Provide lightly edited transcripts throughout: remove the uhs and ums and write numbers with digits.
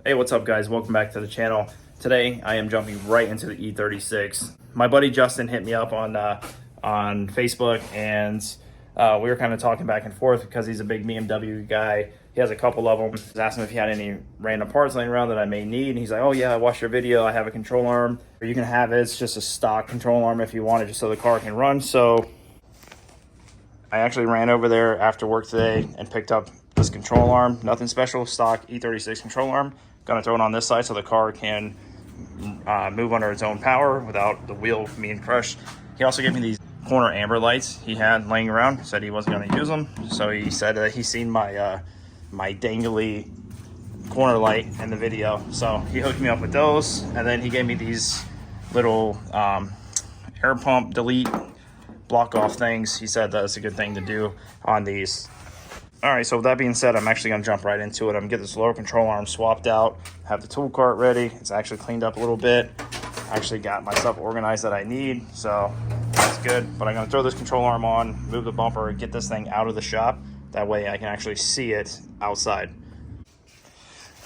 Hey, what's up guys? Welcome back to the channel. Today I am jumping right into the E36. My buddy Justin hit me up on Facebook, and we were kind of talking back and forth because he's a big BMW guy. He has a couple of them. I was asking if he had any random parts laying around that I may need, and he's like, oh yeah, I watched your video. I have a control arm. You can have it. It's just a stock control arm if you want it, just so the car can run. So I actually ran over there after work today and picked up this control arm. Nothing special, stock E36 control arm. Gonna throw it on this side so the car can move under its own power without the wheel being crushed. He also gave me these corner amber lights he had laying around. Said he wasn't gonna use them, so he said that he's seen my my dangly corner light in the video, so he hooked me up with those. And then he gave me these little air pump delete block off things. He said that's a good thing to do on these. All right, so with that being said, I'm actually gonna jump right into it. I'm gonna get this lower control arm swapped out, have the tool cart ready. It's actually cleaned up a little bit. I actually got my stuff organized that I need, so that's good. But I'm gonna throw this control arm on, move the bumper, and get this thing out of the shop. That way I can actually see it outside.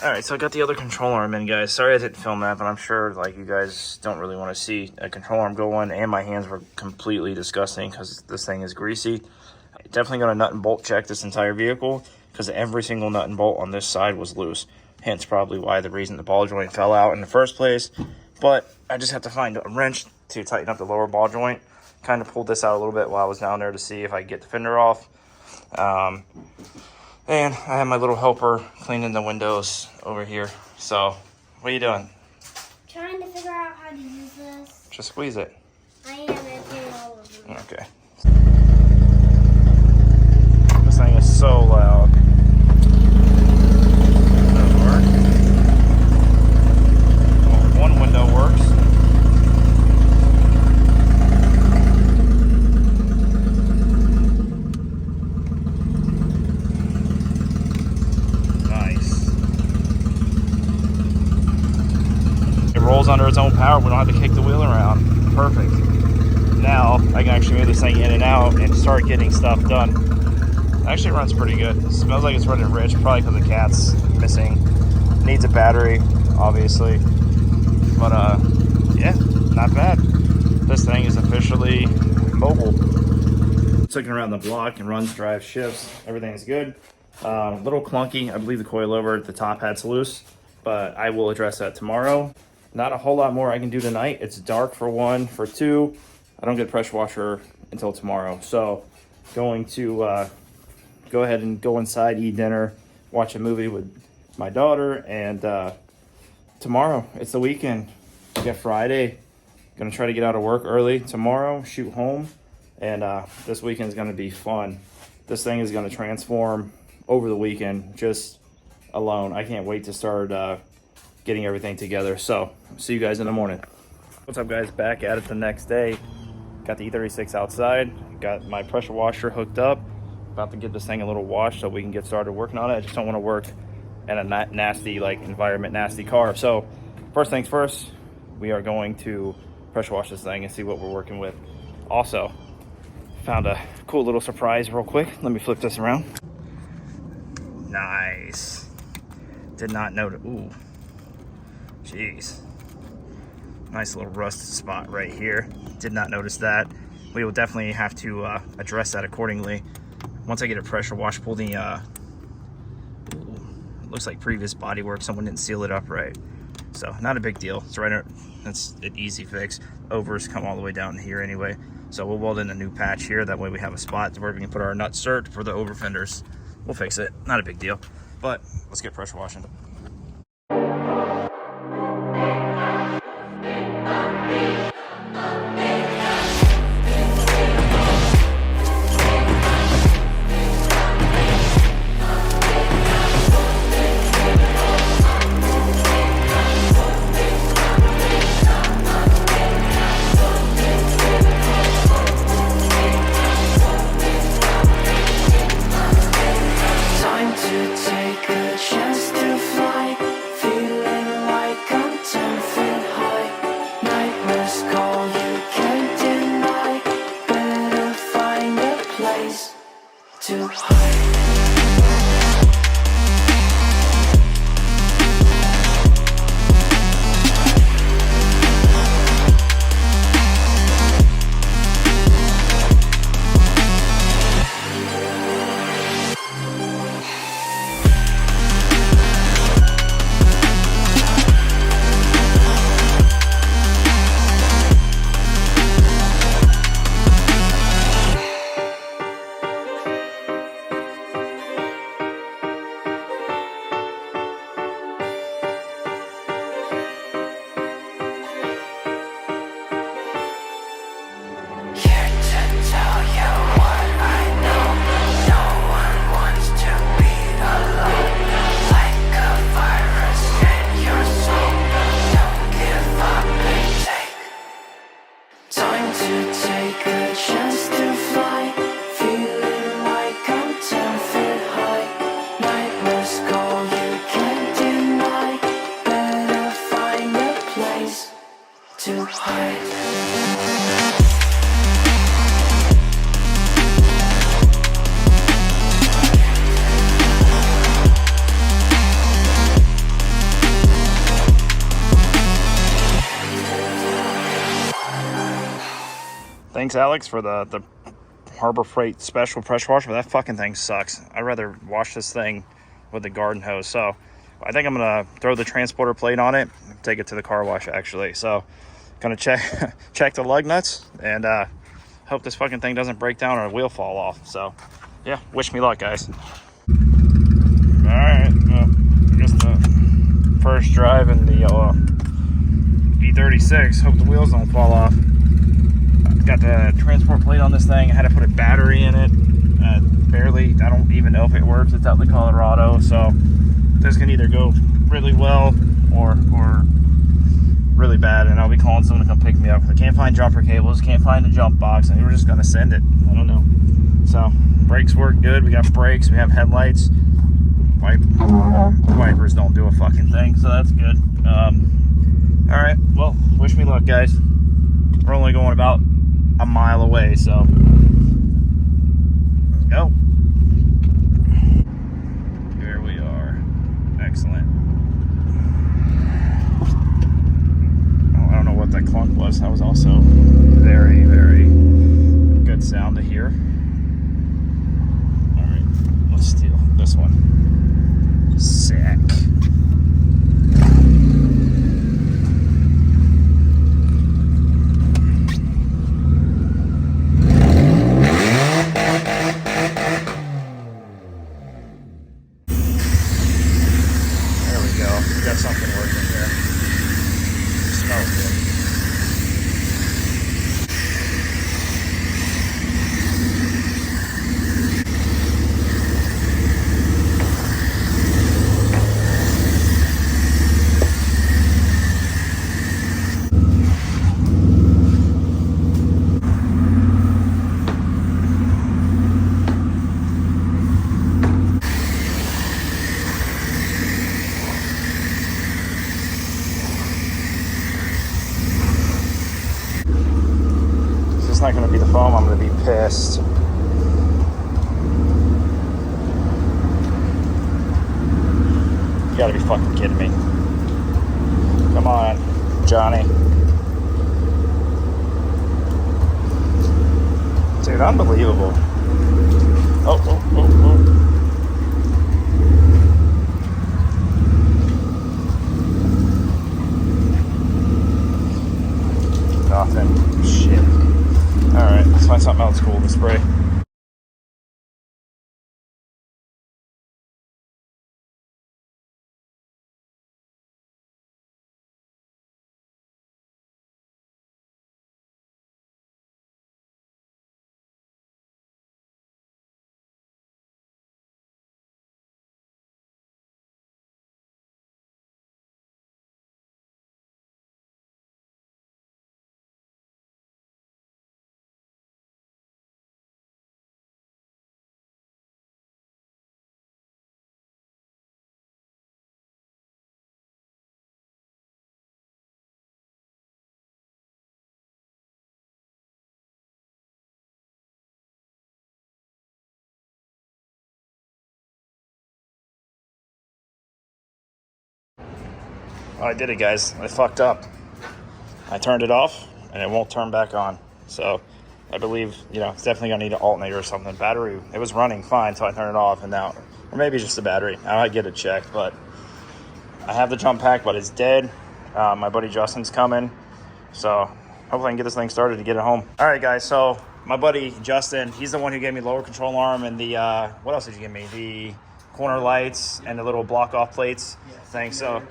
All right, so I got the other control arm in, guys. Sorry I didn't film that, but I'm sure like you guys don't really want to see a control arm go in, and my hands were completely disgusting because this thing is greasy. Definitely going to nut and bolt check this entire vehicle because every single nut and bolt on this side was loose. Hence probably why the reason the ball joint fell out in the first place. But I just have to find a wrench to tighten up the lower ball joint. Kind of pulled this out a little bit while I was down there to see if I could get the fender off. And I have my little helper cleaning the windows over here. So, what are you doing? Trying to figure out how to use this. Just squeeze it. I am emptying all of them. Okay. This thing is so loud. Doesn't work. Well, one window works. Nice. It rolls under its own power. We don't have to kick the wheel around. Perfect. Now I can actually move this thing in and out and start getting stuff done. It actually runs pretty good. It smells like it's running rich, probably because the cat's missing. Needs a battery, obviously. But yeah, not bad. This thing is officially mobile. It's looking around the block and runs, drives, shifts. Everything's good. A little clunky. I believe the coilover at the top hat's loose, but I will address that tomorrow. Not a whole lot more I can do tonight. It's dark for one. For two, I don't get a pressure washer until tomorrow. So going to go ahead and go inside, eat dinner, watch a movie with my daughter, and tomorrow, it's the weekend. We got Friday. Gonna try to get out of work early tomorrow, shoot home, and this weekend is gonna be fun. This thing is gonna transform over the weekend, just alone. I can't wait to start getting everything together. So, see you guys in the morning. What's up guys, back at it the next day. Got the E36 outside, got my pressure washer hooked up. About to give this thing a little wash so we can get started working on it. I just don't want to work in a nasty environment, nasty car. So first things first, we are going to pressure wash this thing and see what we're working with. Also, found a cool little surprise real quick. Let me flip this around. Nice. Did not notice. Ooh, jeez. Nice little rusted spot right here. Did not notice that. We will definitely have to address that accordingly. Once I get a pressure wash, pull the, looks like previous bodywork, someone didn't seal it up right. So not a big deal. It's right, that's an easy fix. Overs come all the way down here anyway. So we'll weld in a new patch here. That way we have a spot where we can put our nut cert for the over fenders. We'll fix it, not a big deal. But let's get pressure washing. Time to take a chance to fly. Thanks, Alex, for the Harbor Freight special pressure washer, but that fucking thing sucks. I'd rather wash this thing with the garden hose. So I think I'm gonna throw the transporter plate on it, take it to the car wash actually. So gonna check the lug nuts and hope this fucking thing doesn't break down or a wheel fall off. So yeah, wish me luck, guys. All right, well, I guess the first drive in the E36. Hope the wheels don't fall off. Got the transport plate on this thing. I had to put a battery in it. Barely. I don't even know if it works. It's out in Colorado, so this can either go really well or really bad, and I'll be calling someone to come pick me up. I can't find jumper cables, can't find the jump box, and we're just gonna send it. I don't know. So brakes work good. We got brakes. We have headlights. Wipers don't do a fucking thing, so that's good. All right. Well, wish me luck, guys. We're only going about a mile away, so let's go. Here we are. Excellent. Oh, I don't know what that clunk was. That was also very, very good sound to hear. All right, let's steal this one. Sick. Got something working here. Smells good. It's not going to be the foam. I'm going to be pissed. You got to be fucking kidding me. Come on, Johnny. Dude, unbelievable. Oh. Nothing. Shit. Alright, let's find something else cool to spray. Oh, I did it, guys. I fucked up. I turned it off, and it won't turn back on. So I believe, it's definitely going to need an alternator or something. Battery, it was running fine, so I turned it off, and now, or maybe just the battery. I might get it checked, but I have the jump pack, but it's dead. My buddy Justin's coming, so hopefully I can get this thing started to get it home. All right, guys, so my buddy Justin, he's the one who gave me lower control arm and the, what else did you give me? The corner lights and the little block-off plates thing. So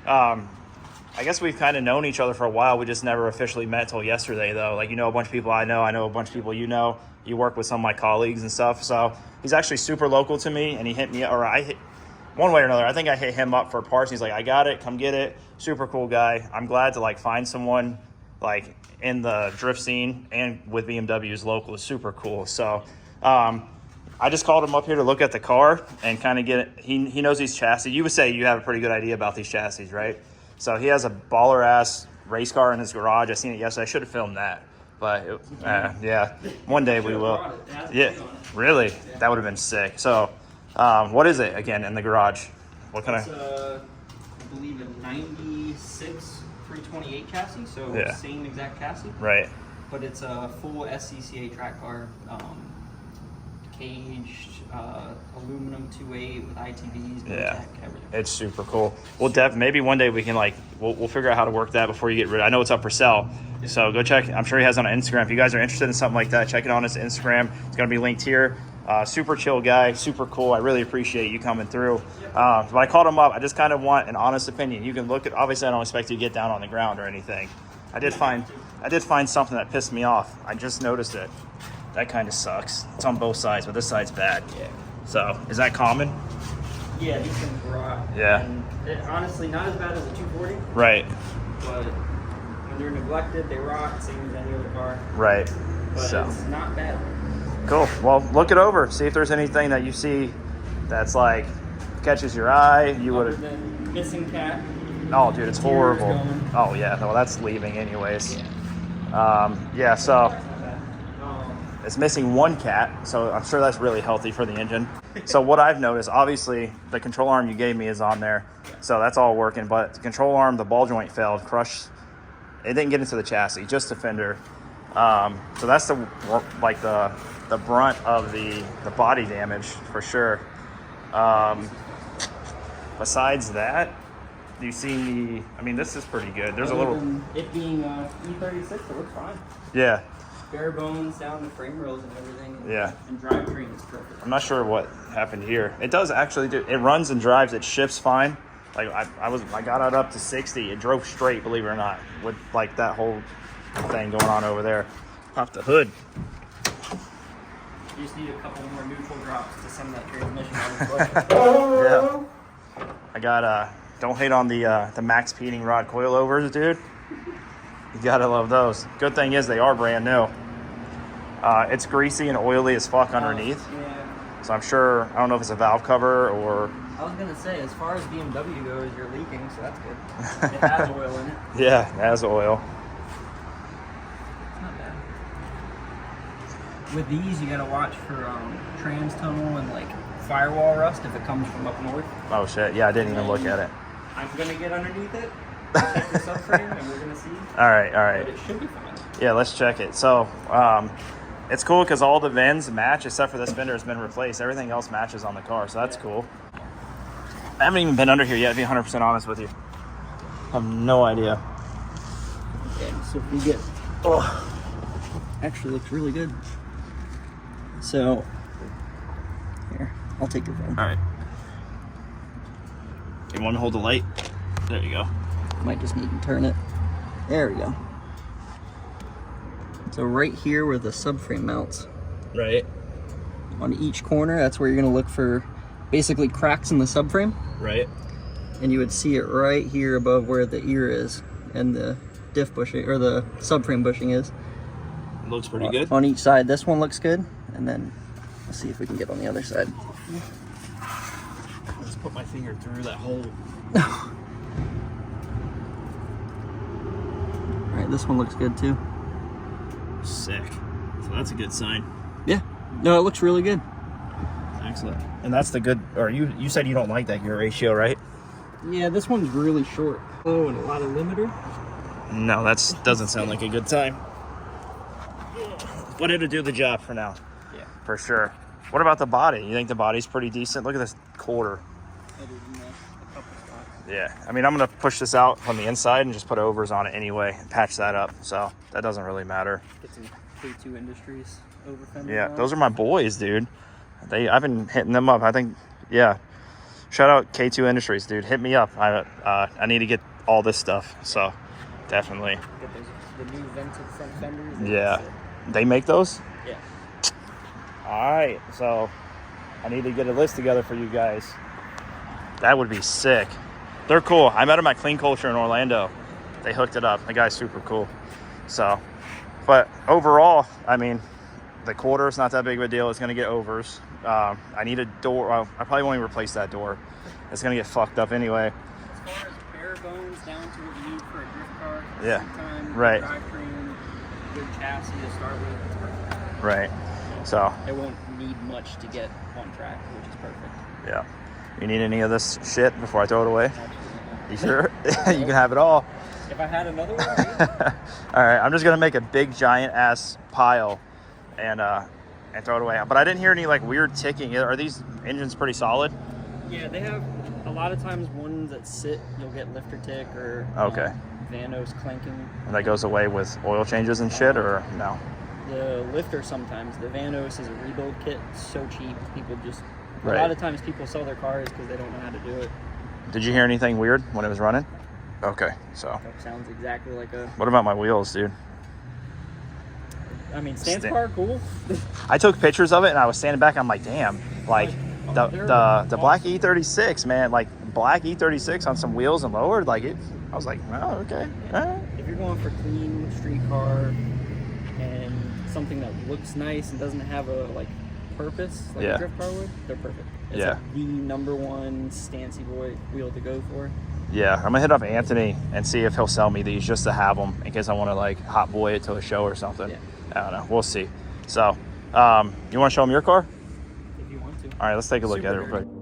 I guess we've kind of known each other for a while. We just never officially met till yesterday, though. Like, a bunch of people I know a bunch of people you know. You work with some of my colleagues and stuff. So he's actually super local to me, and he hit me, or I hit, one way or another, I think I hit him up for parts. He's like, I got it, come get it. Super cool guy. I'm glad to find someone in the drift scene and with BMWs local is super cool. So I just called him up here to look at the car and kind of get it. He knows these chassis. You would say you have a pretty good idea about these chassis, right? So he has a baller ass race car in his garage. I seen it yesterday. I should have filmed that, but yeah, one day we will. Yeah, really, that would have been sick. So what is it again in the garage? What kind of? I believe a 96 328 chassis. So yeah. Same exact chassis. Right. but it's a full SCCA track car, caged, aluminum 2.8 with ITBs, Yeah. everything. It's super cool. Well, maybe one day we can we'll figure out how to work that before you get rid. I know it's up for sale, so go check. I'm sure he has it on Instagram. If you guys are interested in something like that, check it on his Instagram. It's gonna be linked here. Super chill guy, super cool. I really appreciate you coming through. But I called him up. I just kind of want an honest opinion. You can look at. Obviously, I don't expect you to get down on the ground or anything. I did find something that pissed me off. I just noticed it. That kind of sucks. It's on both sides, but this side's bad. Yeah. So, is that common? Yeah, these things rot. Yeah. And honestly, not as bad as a 240, Right. but when they're neglected, they rot, same as any other car. Right. But So. it's not bad. Cool. Well, look it over. See if there's anything that you see that's catches your eye. You Other would. than missing cat. Oh, dude, it's Gears horrible. going. Oh yeah. Well, that's leaving anyways. Yeah. Yeah. So. Not bad. It's missing one cat, so I'm sure that's really healthy for the engine. So what I've noticed, obviously, the control arm you gave me is on there, so that's all working. But the control arm, the ball joint failed, crushed. It didn't get into the chassis, just the fender. So that's the brunt of the body damage for sure. Besides that, you see I mean, this is pretty good. There's a Other little. than it being E36, it looks fine. Yeah. Bare bones down the frame rails and everything. Yeah. And drivetrain is perfect. I'm not sure what happened here. It does actually do. It runs and drives. It shifts fine. I got it up to 60. It drove straight, believe it or not, with that whole thing going on over there. Off the hood. You just need a couple more neutral drops to send that transmission on its way. Yeah. I got don't hate on the Max Peating rod coilovers, dude. You gotta love those. Good thing is they are brand new. It's greasy and oily as fuck underneath. Yeah. So I'm sure, I don't know if it's a valve cover or... I was going to say, as far as BMW goes, you're leaking, so that's good. It has oil in it. Yeah, it has oil. It's not bad. With these, you got to watch for trans tunnel and firewall rust if it comes from up north. Oh shit, yeah, I didn't even look at it. I'm going to get underneath it, check the subframe, and we're going to see. All right. But it should be fine. Yeah, let's check it. So, it's cool because all the VINs match except for this fender has been replaced. Everything else matches on the car, so that's cool. I haven't even been under here yet, to be 100% honest with you. I have no idea. Okay, so if we get... actually looks really good. So, here, I'll take your phone. All right. You want to hold the light? There you go. Might just need to turn it. There we go. So right here where the subframe mounts, Right. on each corner, that's where you're gonna look for basically cracks in the subframe. Right. And you would see it right here above where the ear is and the diff bushing, or the subframe bushing is. Looks pretty good. On each side, this one looks good. And then, let's see if we can get on the other side. Let's put my finger through that hole. Alright, this one looks good too. Sick. So that's a good sign. Yeah. No, it looks really good. Excellent. And that's the good, or you said you don't like that gear ratio, right? Yeah, this one's really short. Oh, and a lot of limiter. No, that doesn't sound like a good time. But it'll do the job for now. Yeah. For sure. What about the body? You think the body's pretty decent? Look at this quarter. Other than that, a couple spots. Yeah. I mean, I'm going to push this out from the inside and just put overs on it anyway and patch that up. So that doesn't really matter. Get some K2 Industries over fender. Yeah, those are my boys, dude. I've been hitting them up. I think, yeah. Shout out K2 Industries, dude. Hit me up. I need to get all this stuff. So definitely. Get the new vented front fenders. Yeah. They make those? Yeah. All right. So I need to get a list together for you guys. That would be sick. They're cool. I met them at Clean Culture in Orlando. They hooked it up. The guy's super cool. So, but overall, I mean, the quarter's not that big of a deal. It's going to get overs. I need a door. Well, I probably won't even replace that door. It's going to get fucked up anyway. As far as bare bones down to what you need for a drift car. Yeah. Sometime, Right. Drivetrain, good chassis to start with. It's perfect. Right. So, It won't need much to get on track, which is perfect. yeah. You need any of this shit before I throw it away? Absolutely. You sure? You can have it all. If I had another one, maybe. All right, I'm just gonna make a big giant ass pile and throw it away. But I didn't hear any like weird ticking. Are these engines pretty solid? Yeah, they have a lot of times ones that sit, you'll get lifter tick or Okay. Vanos clanking. And that goes away with oil changes and shit, or no? The lifter sometimes. The Vanos is a rebuild kit, so cheap. People just Right. a lot of times people sell their cars because they don't know how to do it. Did you hear anything weird when it was running? Okay, so. That sounds exactly like a. What about my wheels, dude? I mean, stance car, cool. I took pictures of it and I was standing back. I'm like, damn, like the black E36, man, like black E36 on some wheels and lowered, like it. I was like, oh, okay. All right. If you're going for clean street car and something that looks nice and doesn't have a like purpose like a drift car would, they're perfect. It's like the #1 stancy boy wheel to go for. Yeah, I'm gonna hit up Anthony and see if he'll sell me these just to have them in case I want to like hot boy it to a show or something. Yeah. I don't know. We'll see. So, you want to show him your car? If you want to. All right, let's take a look at it real Super quick.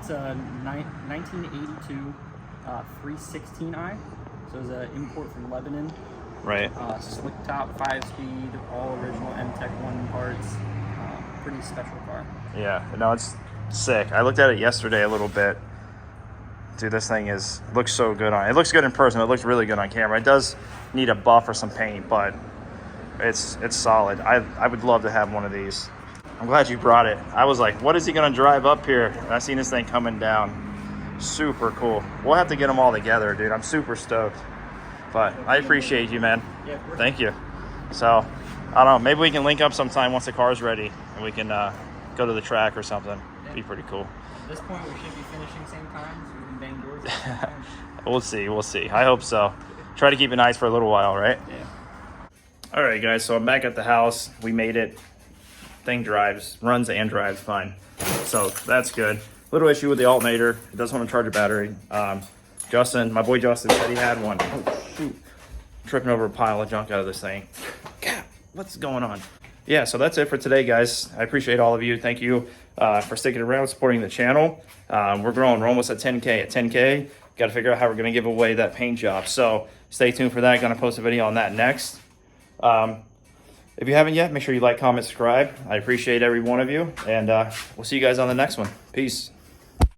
It's a 1982 316i. So it's an import from Lebanon. Right. Slick top, 5-speed, all original M-Tech 1 parts. Pretty special car. Yeah. No, it's sick. I looked at it yesterday a little bit. Dude, this thing looks so good on. It looks good in person. It looks really good on camera. It does need a buff or some paint, but it's solid. I would love to have one of these. I'm glad you brought it. I was like, what is he gonna drive up here? And I seen this thing coming down. Super cool. We'll have to get them all together, dude. I'm super stoked. But I appreciate you, man. Yeah, of course. Thank you. So, I don't know. Maybe we can link up sometime once the car's ready, and we can go to the track or something. Yeah. Be pretty cool. At this point, we should be finishing same time, so we can bang doors at the same time. We'll see. We'll see. I hope so. Try to keep it nice for a little while, right? Yeah. All right, guys. So I'm back at the house. We made it. Thing runs and drives fine. So that's good. Little issue with the alternator. It doesn't want to charge a battery. Justin, my boy Justin said he had one. Oh, shoot. Tripping over a pile of junk out of this thing. God, what's going on? Yeah, so that's it for today, guys. I appreciate all of you. Thank you for sticking around, supporting the channel. We're growing. We're almost at 10K. At 10K, got to figure out how we're going to give away that paint job. So stay tuned for that. Going to post a video on that next. If you haven't yet, make sure you like, comment, subscribe. I appreciate every one of you. And we'll see you guys on the next one. Peace.